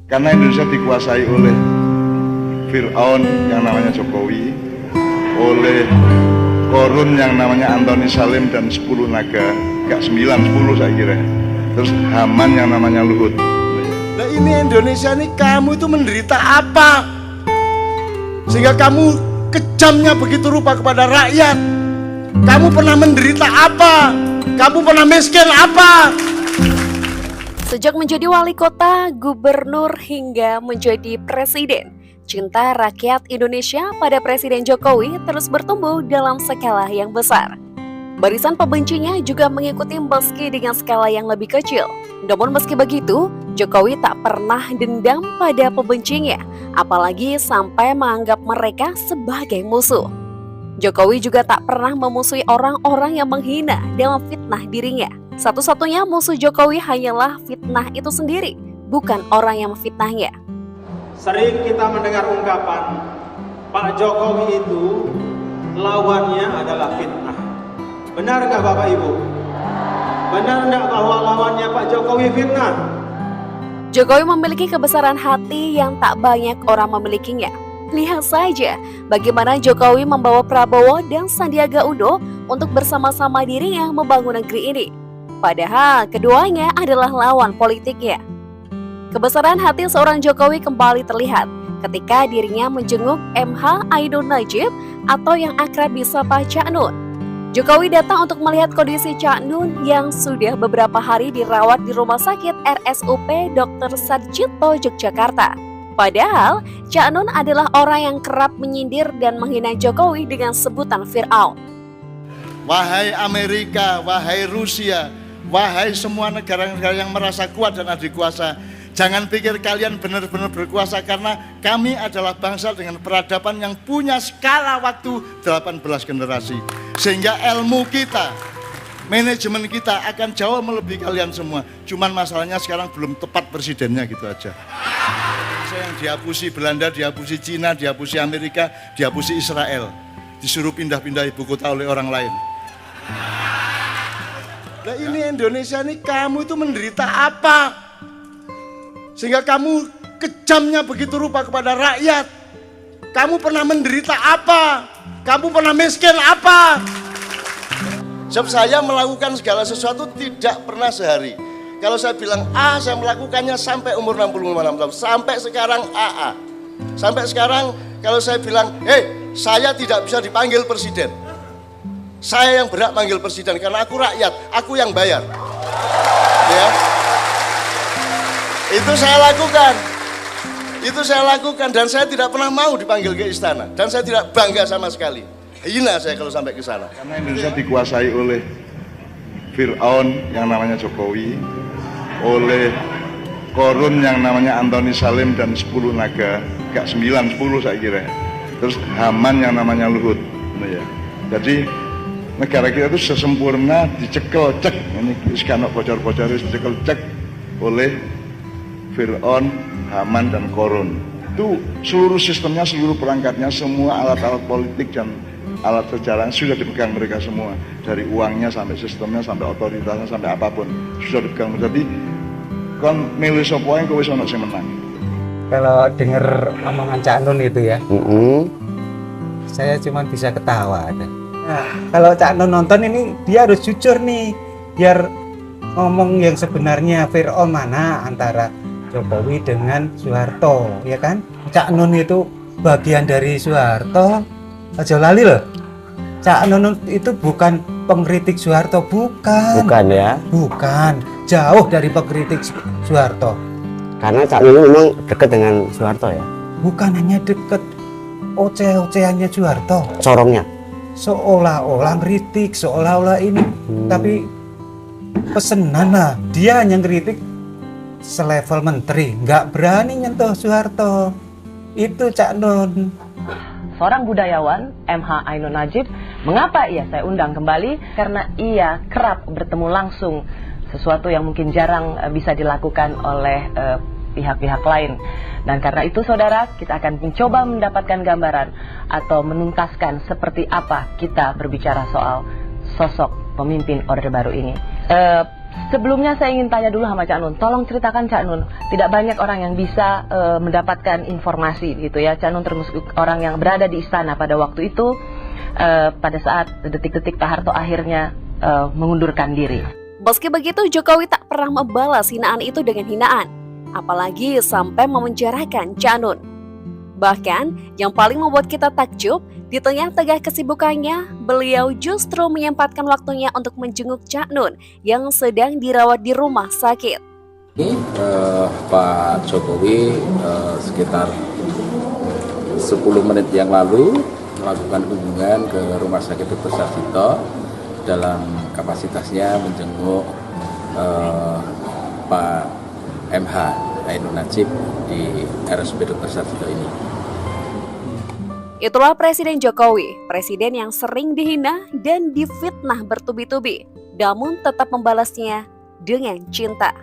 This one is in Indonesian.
Karena Indonesia dikuasai oleh Fir'aun yang namanya Jokowi, oleh Korun yang namanya Antoni Salim dan 10 naga, gak 9, 10 saya kira. Terus Haman yang namanya Luhut. Nah ini Indonesia ini, kamu itu menderita apa? Sehingga kamu kejamnya begitu rupa kepada rakyat. Kamu pernah menderita apa? Kamu pernah miskin apa? Sejak menjadi wali kota, gubernur hingga menjadi presiden, cinta rakyat Indonesia pada Presiden Jokowi terus bertumbuh dalam skala yang besar. Barisan pembencinya juga mengikuti meski dengan skala yang lebih kecil. Namun meski begitu, Jokowi tak pernah dendam pada pembencinya, apalagi sampai menganggap mereka sebagai musuh. Jokowi juga tak pernah memusuhi orang-orang yang menghina dan memfitnah dirinya. Satu-satunya musuh Jokowi hanyalah fitnah itu sendiri, bukan orang yang memfitnahnya. Sering kita mendengar ungkapan, Pak Jokowi itu lawannya adalah fitnah. Benar nggak Bapak Ibu? Benar nggak bahwa lawannya Pak Jokowi fitnah? Jokowi memiliki kebesaran hati yang tak banyak orang memilikinya. Lihat saja bagaimana Jokowi membawa Prabowo dan Sandiaga Uno untuk bersama-sama dirinya membangun negeri ini. Padahal keduanya adalah lawan politiknya. Kebesaran hati seorang Jokowi kembali terlihat ketika dirinya menjenguk MH Ainun Najib atau yang akrab disapa Cak Nun. Jokowi datang untuk melihat kondisi Cak Nun yang sudah beberapa hari dirawat di Rumah Sakit RSUP Dr. Sarjito, Yogyakarta. Padahal Cak Nun adalah orang yang kerap menyindir dan menghina Jokowi dengan sebutan Fir'aun. Wahai Amerika, wahai Rusia, wahai semua negara-negara yang merasa kuat dan adikuasa, jangan pikir kalian benar-benar berkuasa, karena kami adalah bangsa dengan peradaban yang punya skala waktu 18 generasi. Sehingga ilmu kita, manajemen kita akan jauh melebihi kalian semua. Cuman masalahnya sekarang belum tepat presidennya, gitu aja. Yang dihapusi Belanda, dihapusi Cina, dihapusi Amerika, dihapusi Israel. Disuruh pindah-pindah ibu kota oleh orang lain. Nah ini Indonesia ini, kamu itu menderita apa? Sehingga kamu kejamnya begitu rupa kepada rakyat. Kamu pernah menderita apa? Kamu pernah miskin apa? Sebab saya melakukan segala sesuatu tidak pernah sehari. Kalau saya bilang A, saya melakukannya sampai umur 65 tahun. Sampai sekarang AA. Sampai sekarang kalau saya bilang, saya tidak bisa dipanggil presiden. Saya yang berhak manggil presiden karena aku rakyat, aku yang bayar. Ya. Itu saya lakukan. Itu saya lakukan dan saya tidak pernah mau dipanggil ke istana dan saya tidak bangga sama sekali. Hina saya kalau sampai ke sana. Karena Indonesia dikuasai oleh Fir'aun yang namanya Jokowi, oleh Korun yang namanya Antoni Salim dan 10 naga, gak 9, 10 saya kira. Terus Haman yang namanya Luhut. Nah, ya. Jadi negara kita itu sesempurna dicekel cek, ini sekarang bocor-bocor dicekel cek oleh Fir'aun, Haman dan Korun. Itu seluruh sistemnya, seluruh perangkatnya, semua alat-alat politik dan alat sejarah sudah dipegang mereka semua. Dari uangnya sampai sistemnya, sampai otoritasnya, sampai apapun sudah dipegang. Jadi kon milih sapa yang kowe sono sing menang. Kalau denger omongan Cak Nun itu ya, saya cuma bisa ketawa. Nah, kalau Cak Nun nonton ini, dia harus jujur nih, biar ngomong yang sebenarnya Fir'aun mana antara Jokowi dengan Soeharto, ya kan? Cak Nun itu bagian dari Soeharto, aja lali loh. Cak Nun itu bukan pengkritik Soeharto, bukan. Bukan ya? Bukan, jauh dari pengkritik Soeharto. Karena Cak Nun memang dekat dengan Soeharto ya? Bukan hanya dekat, oceh-ocehannya Soeharto. Corongnya? Seolah-olah ngeritik, seolah-olah ini. Tapi pesenan lah, dia hanya ngeritik selevel menteri, nggak berani nyentuh Soeharto. Itu Cak Nun. Seorang budayawan, MH Ainun Najib, mengapa ia saya undang kembali? Karena ia kerap bertemu langsung, sesuatu yang mungkin jarang bisa dilakukan oleh pihak-pihak lain. Dan karena itu saudara, kita akan mencoba mendapatkan gambaran atau menuntaskan seperti apa kita berbicara soal sosok pemimpin Orde Baru ini. Sebelumnya saya ingin tanya dulu sama Cak Nun, tolong ceritakan Cak Nun, tidak banyak orang yang bisa mendapatkan informasi gitu ya. Cak Nun termasuk orang yang berada di istana pada waktu itu, pada saat detik-detik Pak Harto akhirnya mengundurkan diri. Meski begitu, Jokowi tak pernah membalas hinaan itu dengan hinaan, apalagi sampai memenjarakan Cak Nun. Bahkan, yang paling membuat kita takjub, di tengah-tengah kesibukannya, beliau justru menyempatkan waktunya untuk menjenguk Cak Nun yang sedang dirawat di rumah sakit. Pak Jokowi sekitar 10 menit yang lalu melakukan kunjungan ke Rumah Sakit Dr. Sarjito dalam kapasitasnya menjenguk Pak MH Ainun Najib di RSUD Dr. Sarjito ini. Itulah Presiden Jokowi, presiden yang sering dihina dan difitnah bertubi-tubi, namun tetap membalasnya dengan cinta.